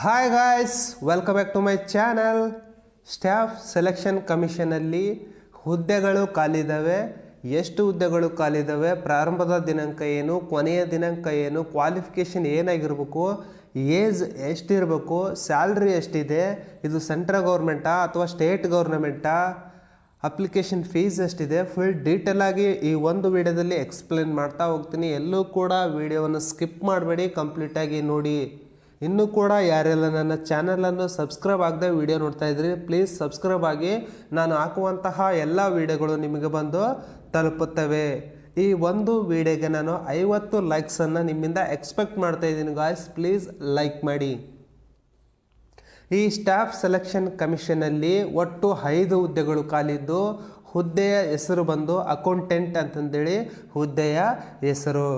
Hi guys, welcome back to my channel. Staff selection ಕಮಿಷನಲ್ಲಿ ಹುದ್ದೆಗಳು ಖಾಲಿದ್ದಾವೆ. ಎಷ್ಟು ಹುದ್ದೆಗಳು ಖಾಲಿದ್ದಾವೆ, ಪ್ರಾರಂಭದ ದಿನಾಂಕ ಏನು, ಕೊನೆಯ ದಿನಾಂಕ ಏನು, ಕ್ವಾಲಿಫಿಕೇಷನ್ ಏನಾಗಿರಬೇಕು, ಏಜ್ ಎಷ್ಟಿರಬೇಕು, ಸ್ಯಾಲ್ರಿ ಎಷ್ಟಿದೆ, ಇದು ಸೆಂಟ್ರಲ್ ಗೌರ್ಮೆಂಟಾ ಅಥವಾ ಸ್ಟೇಟ್ ಗೌರ್ಮೆಂಟಾ, ಅಪ್ಲಿಕೇಶನ್ ಫೀಸ್ ಎಷ್ಟಿದೆ, ಫುಲ್ ಡೀಟೇಲ್ ಆಗಿ ಈ ಒಂದು ವಿಡಿಯೋದಲ್ಲಿ ಎಕ್ಸ್ಪ್ಲೇನ್ ಮಾಡ್ತಾ ಹೋಗ್ತೀನಿ. ಎಲ್ಲೂ ಕೂಡ ವಿಡಿಯೋವನ್ನು ಸ್ಕಿಪ್ ಮಾಡಬೇಡಿ, ಕಂಪ್ಲೀಟಾಗಿ ನೋಡಿ. ಇನ್ನೂ ಕೂಡ ಯಾರೆಲ್ಲ ನನ್ನ ಚಾನಲನ್ನು ಸಬ್ಸ್ಕ್ರೈಬ್ ಆಗದೆ ವಿಡಿಯೋ ನೋಡ್ತಾ ಇದ್ರಿ, ಪ್ಲೀಸ್ ಸಬ್ಸ್ಕ್ರೈಬ್ ಆಗಿ. ನಾನು ಹಾಕುವಂತಹ ಎಲ್ಲ ವಿಡಿಯೋಗಳು ನಿಮಗೆ ಬಂದು ತಲುಪುತ್ತವೆ. ಈ ಒಂದು ವಿಡಿಯೋಗೆ ನಾನು 50 ಲೈಕ್ಸನ್ನು ನಿಮ್ಮಿಂದ ಎಕ್ಸ್ಪೆಕ್ಟ್ ಮಾಡ್ತಾ ಇದ್ದೀನಿ ಗಾಯ್ಸ್, ಪ್ಲೀಸ್ ಲೈಕ್ ಮಾಡಿ. ಈ ಸ್ಟಾಫ್ ಸೆಲೆಕ್ಷನ್ ಕಮಿಷನಲ್ಲಿ ಒಟ್ಟು 5 ಹುದ್ದೆಗಳು ಖಾಲಿದ್ದು, ಹುದ್ದೆಯ ಹೆಸರು ಬಂದು ಅಕೌಂಟೆಂಟ್ ಅಂತಂದೇಳಿ ಹುದ್ದೆಯ ಹೆಸರು.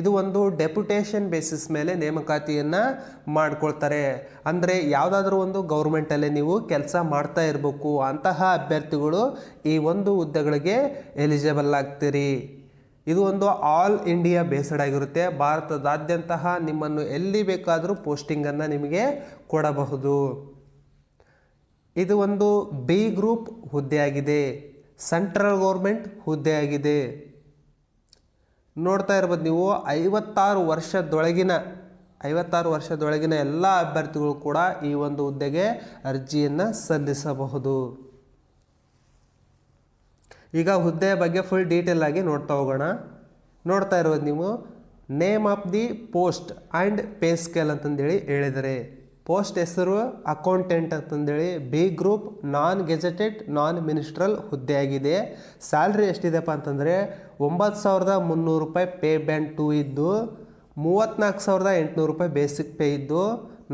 ಇದು ಒಂದು ಡೆಪ್ಯುಟೇಷನ್ ಬೇಸಿಸ್ ಮೇಲೆ ನೇಮಕಾತಿಯನ್ನು ಮಾಡ್ಕೊಳ್ತಾರೆ. ಅಂದರೆ ಯಾವುದಾದ್ರೂ ಒಂದು ಗೌರ್ಮೆಂಟಲ್ಲೇ ನೀವು ಕೆಲಸ ಮಾಡ್ತಾ ಇರಬೇಕು, ಅಂತಹ ಅಭ್ಯರ್ಥಿಗಳು ಈ ಒಂದು ಹುದ್ದೆಗಳಿಗೆ ಎಲಿಜಿಬಲ್ ಆಗ್ತೀರಿ. ಇದು ಒಂದು ಆಲ್ ಇಂಡಿಯಾ ಬೇಸ್ಡ್ ಆಗಿರುತ್ತೆ. ಭಾರತದಾದ್ಯಂತ ನಿಮ್ಮನ್ನು ಎಲ್ಲಿ ಬೇಕಾದರೂ ಪೋಸ್ಟಿಂಗನ್ನು ನಿಮಗೆ ಕೊಡಬಹುದು. ಇದು ಒಂದು ಬಿ ಗ್ರೂಪ್ ಹುದ್ದೆಯಾಗಿದೆ, ಸೆಂಟ್ರಲ್ ಗೌರ್ಮೆಂಟ್ ಹುದ್ದೆಯಾಗಿದೆ. ನೋಡ್ತಾ ಇರ್ಬೋದು ನೀವು, 56 ವರ್ಷದೊಳಗಿನ ಎಲ್ಲ ಅಭ್ಯರ್ಥಿಗಳು ಕೂಡ ಈ ಒಂದು ಹುದ್ದೆಗೆ ಅರ್ಜಿಯನ್ನು ಸಲ್ಲಿಸಬಹುದು. ಈಗ ಹುದ್ದೆಯ ಬಗ್ಗೆ ಫುಲ್ ಡೀಟೇಲ್ ಆಗಿ ನೋಡ್ತಾ ಹೋಗೋಣ. ನೋಡ್ತಾ ಇರೋದು ನೀವು, name of the post and pay scale ಅಂತಂದೇಳಿ ಹೇಳಿದರೆ, ಪೋಸ್ಟ್ ಹೆಸರು ಅಕೌಂಟೆಂಟ್ ಅಂತಂದೇಳಿ B group non gazetted non ministerial ಹುದ್ದೆಯಾಗಿದೆ. ಸ್ಯಾಲ್ರಿ ಎಷ್ಟಿದೆಪ್ಪ ಅಂತಂದರೆ 9,300 ರೂಪಾಯಿ ಪೇ ಬ್ಯಾಂಡ್ 2 ಇದ್ದು, 34,800 ರೂಪಾಯಿ ಬೇಸಿಕ್ ಪೇ ಇದ್ದು,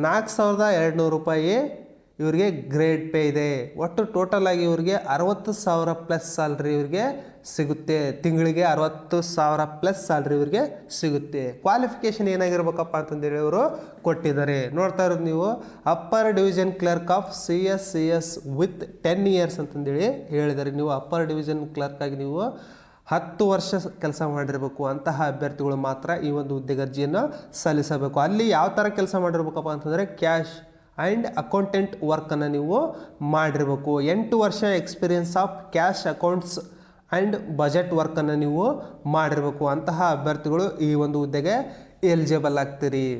4,200 ರೂಪಾಯಿ ಇವರಿಗೆ ಗ್ರೇಡ್ ಪೇ ಇದೆ. ಒಟ್ಟು ಟೋಟಲ್ ಆಗಿ ಇವರಿಗೆ 60,000 ಪ್ಲಸ್ ಸ್ಯಾಲ್ರಿ ಇವರಿಗೆ ಸಿಗುತ್ತೆ. ತಿಂಗಳಿಗೆ 60,000 ಪ್ಲಸ್ ಸ್ಯಾಲ್ರಿ ಇವರಿಗೆ ಸಿಗುತ್ತೆ. ಕ್ವಾಲಿಫಿಕೇಷನ್ ಏನಾಗಿರ್ಬೇಕಪ್ಪ ಅಂತಂದೇಳಿ ಇವರು ಕೊಟ್ಟಿದ್ದಾರೆ. ನೋಡ್ತಾ ಇರೋದು ನೀವು, upper division clerk of CS with 10 years ಅಂತಂದೇಳಿ ಹೇಳಿದ್ದಾರೆ. ನೀವು ಅಪ್ಪರ್ ಡಿವಿಷನ್ ಕ್ಲರ್ಕ್ ಆಗಿ ನೀವು 10 ವರ್ಷ ಕೆಲಸ ಮಾಡಿರಬೇಕು. ಅಂತಹ ಅಭ್ಯರ್ಥಿಗಳು ಮಾತ್ರ ಈ ಒಂದು ಹುದ್ದೆಗೆ ಅರ್ಜಿಯನ್ನು ಸಲ್ಲಿಸಬೇಕು. ಅಲ್ಲಿ ಯಾವ ಥರ ಕೆಲಸ ಮಾಡಿರ್ಬೇಕಪ್ಪ ಅಂತಂದರೆ ಕ್ಯಾಶ್ ಆ್ಯಂಡ್ ಅಕೌಂಟೆಂಟ್ ವರ್ಕನ್ನು ನೀವು ಮಾಡಿರಬೇಕು. 8 ವರ್ಷ experience of cash accounts and budget ವರ್ಕನ್ನು ನೀವು ಮಾಡಿರಬೇಕು. ಅಂತಹ ಅಭ್ಯರ್ಥಿಗಳು ಈ ಒಂದು ಹುದ್ದೆಗೆ ಎಲಿಜಿಬಲ್ ಆಗ್ತೀರಿ.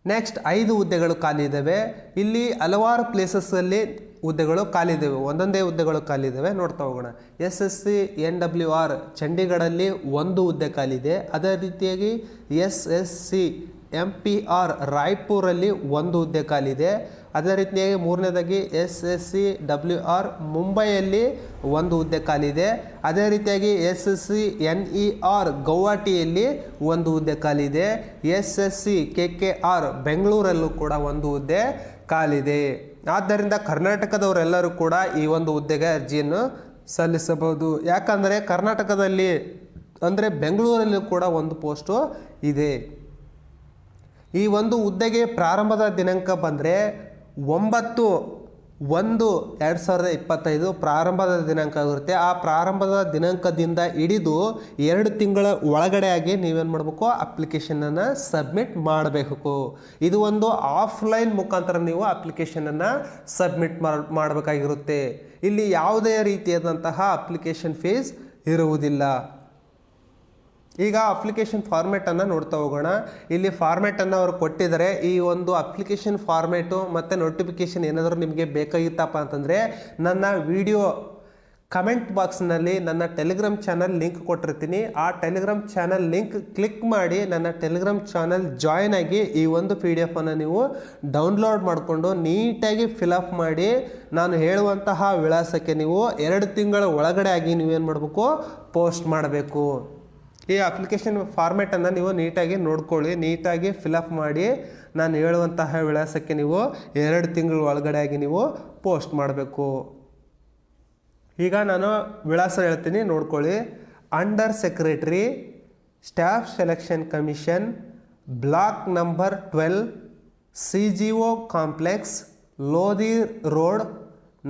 ನೆಕ್ಸ್ಟ್ 5 ಹುದ್ದೆಗಳು ಖಾಲಿ ಇದ್ದಾವೆ. ಇಲ್ಲಿ ಹಲವಾರು ಪ್ಲೇಸಸ್ಸಲ್ಲಿ ಹುದ್ದೆಗಳು ಖಾಲಿ ಇದ್ದಾವೆ, ಒಂದೊಂದೇ ಹುದ್ದೆಗಳು ಖಾಲಿ ಇದ್ದಾವೆ. ನೋಡ್ತಾ ಹೋಗೋಣ. SSC NWR ಚಂಡೀಗಢಲ್ಲಿ 1 ಹುದ್ದೆ ಖಾಲಿ ಇದೆ. ಅದೇ ರೀತಿಯಾಗಿ SSC MPR ರಾಯ್ಪುರಲ್ಲಿ 1 ಹುದ್ದೆ ಖಾಲಿ ಇದೆ. ಅದೇ ರೀತಿಯಾಗಿ ಮೂರನೇದಾಗಿ SSC WR ಮುಂಬೈಯಲ್ಲಿ 1 ಹುದ್ದೆ ಖಾಲಿ ಇದೆ. ಅದೇ ರೀತಿಯಾಗಿ SSC NER ಗೌಹಾಟಿಯಲ್ಲಿ 1 ಹುದ್ದೆ ಖಾಲಿ ಇದೆ. SSC KKR ಬೆಂಗಳೂರಲ್ಲೂ ಕೂಡ 1 ಹುದ್ದೆ ಖಾಲಿದೆ. ಆದ್ದರಿಂದ ಕರ್ನಾಟಕದವರೆಲ್ಲರೂ ಕೂಡ ಈ ಒಂದು ಹುದ್ದೆಗೆ ಅರ್ಜಿಯನ್ನು ಸಲ್ಲಿಸಬಹುದು. ಯಾಕಂದರೆ ಕರ್ನಾಟಕದಲ್ಲಿ ಅಂದರೆ ಬೆಂಗಳೂರಲ್ಲೂ ಕೂಡ 1 ಪೋಸ್ಟು ಇದೆ. ಈ ಒಂದು ಹುದ್ದೆಗೆ ಪ್ರಾರಂಭದ ದಿನಾಂಕ ಬಂದರೆ 9/1/2025 ಪ್ರಾರಂಭದ ದಿನಾಂಕ ಆಗಿರುತ್ತೆ. ಆ ಪ್ರಾರಂಭದ ದಿನಾಂಕದಿಂದ ಹಿಡಿದು 2 ತಿಂಗಳ ಒಳಗಡೆ ಆಗಿ ನೀವೇನು ಮಾಡಬೇಕು, ಅಪ್ಲಿಕೇಶನನ್ನು ಸಬ್ಮಿಟ್ ಮಾಡಬೇಕು. ಇದು ಒಂದು ಆಫ್ಲೈನ್ ಮುಖಾಂತರ ನೀವು ಅಪ್ಲಿಕೇಶನನ್ನು ಸಬ್ಮಿಟ್ ಮಾಡಬೇಕಾಗಿರುತ್ತೆ. ಇಲ್ಲಿ ಯಾವುದೇ ರೀತಿಯಾದಂತಹ ಅಪ್ಲಿಕೇಶನ್ ಫೀಸ್ ಇರುವುದಿಲ್ಲ. ಈಗ ಅಪ್ಲಿಕೇಶನ್ ಫಾರ್ಮೇಟನ್ನು ನೋಡ್ತಾ ಹೋಗೋಣ. ಇಲ್ಲಿ ಫಾರ್ಮೇಟನ್ನು ಅವರು ಕೊಟ್ಟಿದ್ದಾರೆ. ಈ ಒಂದು ಅಪ್ಲಿಕೇಶನ್ ಫಾರ್ಮೇಟು ಮತ್ತು ನೋಟಿಫಿಕೇಷನ್ ಏನಾದರೂ ನಿಮಗೆ ಬೇಕಾಗಿತ್ತಪ್ಪ ಅಂತಂದರೆ ನನ್ನ ವಿಡಿಯೋ ಕಮೆಂಟ್ ಬಾಕ್ಸ್ನಲ್ಲಿ ನನ್ನ ಟೆಲಿಗ್ರಾಮ್ ಚಾನಲ್ ಲಿಂಕ್ ಕೊಟ್ಟಿರ್ತೀನಿ. ಆ ಟೆಲಿಗ್ರಾಮ್ ಚಾನಲ್ ಲಿಂಕ್ ಕ್ಲಿಕ್ ಮಾಡಿ ನನ್ನ ಟೆಲಿಗ್ರಾಮ್ ಚಾನಲ್ ಜಾಯ್ನ್ ಆಗಿ ಈ ಒಂದು PDF ಅನ್ನು ನೀವು ಡೌನ್ಲೋಡ್ ಮಾಡಿಕೊಂಡು ನೀಟಾಗಿ ಫಿಲಪ್ ಮಾಡಿ ನಾನು ಹೇಳುವಂತಹ ವಿಳಾಸಕ್ಕೆ ನೀವು 2 ತಿಂಗಳ ಒಳಗಡೆ ಆಗಿ ನೀವೇನು ಮಾಡಬೇಕು, ಪೋಸ್ಟ್ ಮಾಡಬೇಕು. ಈ ಅಪ್ಲಿಕೇಶನ್ ಫಾರ್ಮೇಟನ್ನು ನೀವು ನೀಟಾಗಿ ನೋಡ್ಕೊಳ್ಳಿ, ನೀಟಾಗಿ ಫಿಲಪ್ ಮಾಡಿ ನಾನು ಹೇಳುವಂತಹ ವಿಳಾಸಕ್ಕೆ ನೀವು 2 ತಿಂಗಳ ಒಳಗಡೆ ಆಗಿ ನೀವು ಪೋಸ್ಟ್ ಮಾಡಬೇಕು. ಈಗ ನಾನು ವಿಳಾಸ ಹೇಳ್ತೀನಿ, ನೋಡ್ಕೊಳ್ಳಿ. Under secretary staff selection commission, block number 12, CGO complex, Lodhi road,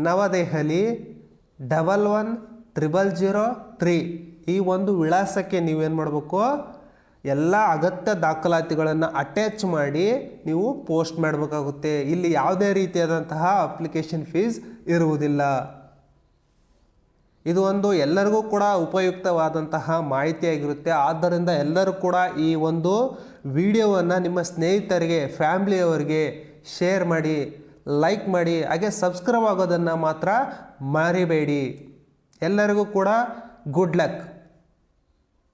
Navadehali 11003. ಈ ಒಂದು ವಿಳಾಸಕ್ಕೆ ನೀವೇನು ಮಾಡಬೇಕು, ಎಲ್ಲ ಅಗತ್ಯ ದಾಖಲಾತಿಗಳನ್ನು ಅಟ್ಯಾಚ್ ಮಾಡಿ ನೀವು ಪೋಸ್ಟ್ ಮಾಡಬೇಕಾಗುತ್ತೆ. ಇಲ್ಲಿ ಯಾವುದೇ ರೀತಿಯಾದಂತಹ ಅಪ್ಲಿಕೇಶನ್ ಫೀಸ್ ಇರುವುದಿಲ್ಲ. ಇದು ಒಂದು ಎಲ್ಲರಿಗೂ ಕೂಡ ಉಪಯುಕ್ತವಾದಂತಹ ಮಾಹಿತಿಯಾಗಿರುತ್ತೆ. ಆದ್ದರಿಂದ ಎಲ್ಲರೂ ಕೂಡ ಈ ಒಂದು ವಿಡಿಯೋವನ್ನು ನಿಮ್ಮ ಸ್ನೇಹಿತರಿಗೆ, ಫ್ಯಾಮ್ಲಿಯವರಿಗೆ ಶೇರ್ ಮಾಡಿ, ಲೈಕ್ ಮಾಡಿ, ಹಾಗೆ ಸಬ್ಸ್ಕ್ರೈಬ್ ಆಗೋದನ್ನು ಮಾತ್ರ ಮರಿಬೇಡಿ. ಎಲ್ಲರಿಗೂ ಕೂಡ ಗುಡ್ ಲಕ್.